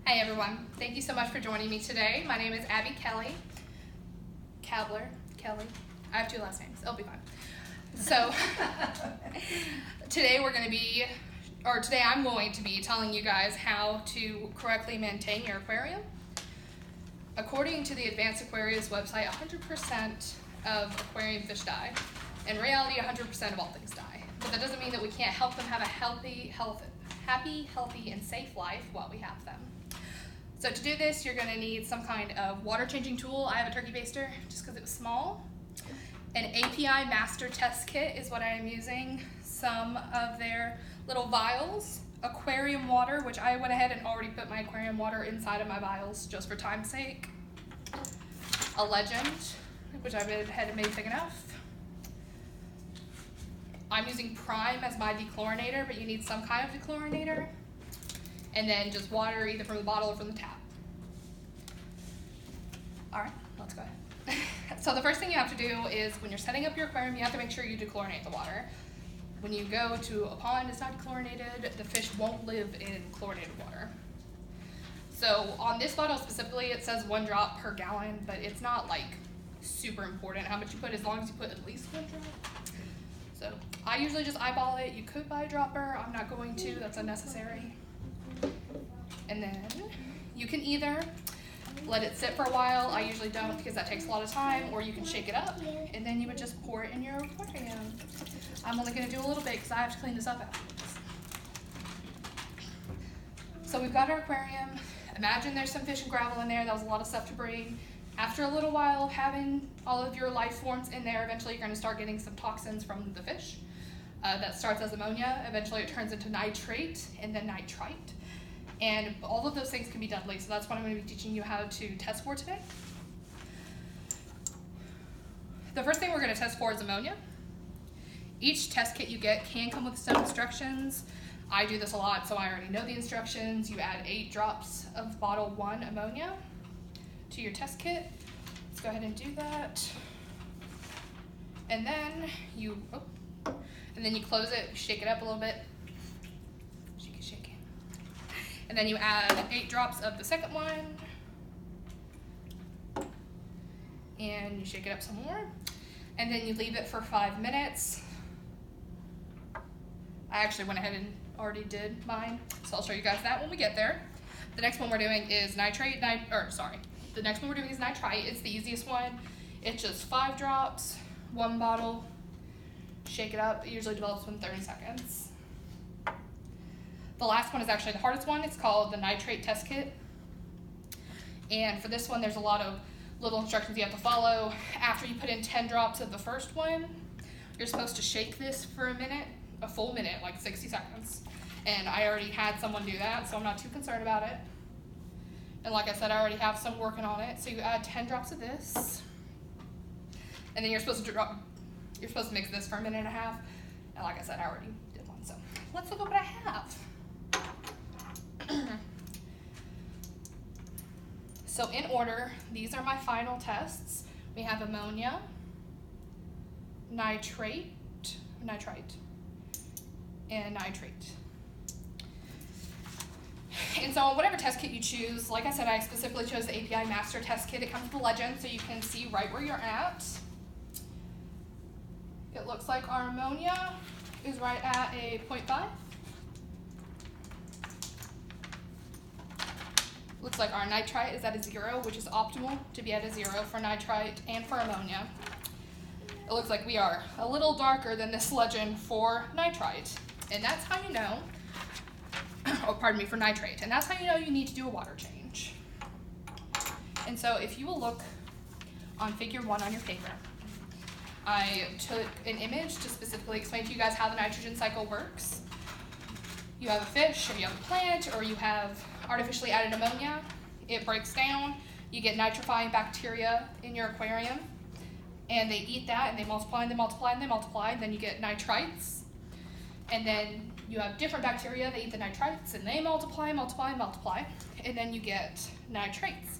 Hey everyone, thank you so much for joining me today. My name is Abbey Cabler. I have two last names, it'll be fine. So today I'm going to be telling you guys how to correctly maintain your aquarium. According to the Advanced Aquarius website, 100% of aquarium fish die. In reality, 100% of all things die. But that doesn't mean that we can't help them have a happy, healthy, and safe life while we have them. So to do this, you're going to need some kind of water changing tool. I have a turkey baster just because it was small. An API master test kit is what I am using. Some of their little vials. Aquarium water, which I went ahead and already put my aquarium water inside of my vials just for time's sake. A legend, which I went ahead and made big enough. I'm using Prime as my dechlorinator, but you need some kind of dechlorinator. And then just water either from the bottle or from the tap. All right, let's go ahead. So the first thing you have to do is when you're setting up your aquarium, you have to make sure you dechlorinate the water. When you go to a pond that's not dechlorinated, the fish won't live in chlorinated water. So on this bottle specifically, it says 1 drop per gallon, but it's not like super important how much you put, as long as you put at least 1 drop. So I usually just eyeball it. You could buy a dropper. I'm not going to, that's unnecessary. And then you can either let it sit for a while. I usually don't because that takes a lot of time, or you can shake it up and then you would just pour it in your aquarium. I'm only gonna do a little bit because I have to clean this up afterwards. So we've got our aquarium. Imagine there's some fish and gravel in there. That was a lot of stuff to bring. After a little while of having all of your life forms in there, eventually you're gonna start getting some toxins from the fish. That starts as ammonia. Eventually it turns into nitrate and then nitrite. And all of those things can be deadly, so that's what I'm going to be teaching you how to test for today. The first thing we're going to test for is ammonia. Each test kit you get can come with some instructions. I do this a lot, so I already know the instructions. You add 8 drops of bottle 1 ammonia to your test kit. Let's go ahead and do that. And then you close it, shake it up a little bit. And then you add 8 drops of the second one. And you shake it up some more. And then you leave it for 5 minutes. I actually went ahead and already did mine, so I'll show you guys that when we get there. The next one we're doing is The next one we're doing is nitrite. It's the easiest one. It's just 5 drops, 1 bottle. Shake it up. It usually develops within 30 seconds. The last one is actually the hardest one. It's called the nitrate test kit. And for this one, there's a lot of little instructions you have to follow. After you put in 10 drops of the first one, you're supposed to shake this for a full minute, like 60 seconds. And I already had someone do that, so I'm not too concerned about it. And like I said, I already have some working on it. So you add 10 drops of this. And then you're supposed to mix this for a minute and a half. And like I said, I already did one. So let's look at what I have. So in order, these are my final tests. We have ammonia, nitrite, and nitrate. And so whatever test kit you choose, like I said, I specifically chose the API Master Test Kit. It comes with a legend so you can see right where you're at. It looks like our ammonia is right at a 0.5. Looks like our nitrite is at a 0, which is optimal to be at a 0 for nitrite and for ammonia. It looks like we are a little darker than this legend for nitrite. And that's how you know, for nitrate. And that's how you know you need to do a water change. And so if you will look on figure 1 on your paper, I took an image to specifically explain to you guys how the nitrogen cycle works. You have a fish, or you have a plant, or you have artificially added ammonia. It breaks down. You get nitrifying bacteria in your aquarium, and they eat that, and they multiply, and they multiply, and they multiply, and then you get nitrites. And then you have different bacteria. They eat the nitrites, and they multiply, multiply, multiply, and then you get nitrates.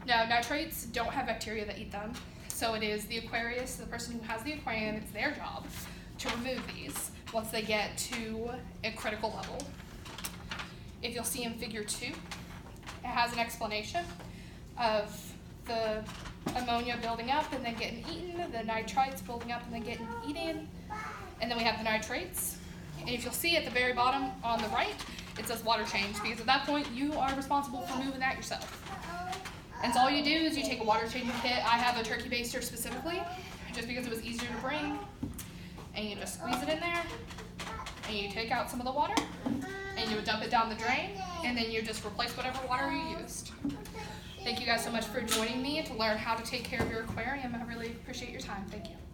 Now, nitrates don't have bacteria that eat them, so it is the aquarius, the person who has the aquarium, it's their job to remove these once they get to a critical level. If you'll see in figure 2, it has an explanation of the ammonia building up and then getting eaten, the nitrites building up and then getting eaten, and then we have the nitrates. And if you'll see at the very bottom on the right, it says water change, because at that point you are responsible for moving that yourself. And so all you do is you take a water changing kit. I have a turkey baster specifically, just because it was easier to bring, and you just squeeze it in there, and you take out some of the water, and you would dump it down the drain, and then you just replace whatever water you used. Thank you guys so much for joining me to learn how to take care of your aquarium. I really appreciate your time. Thank you.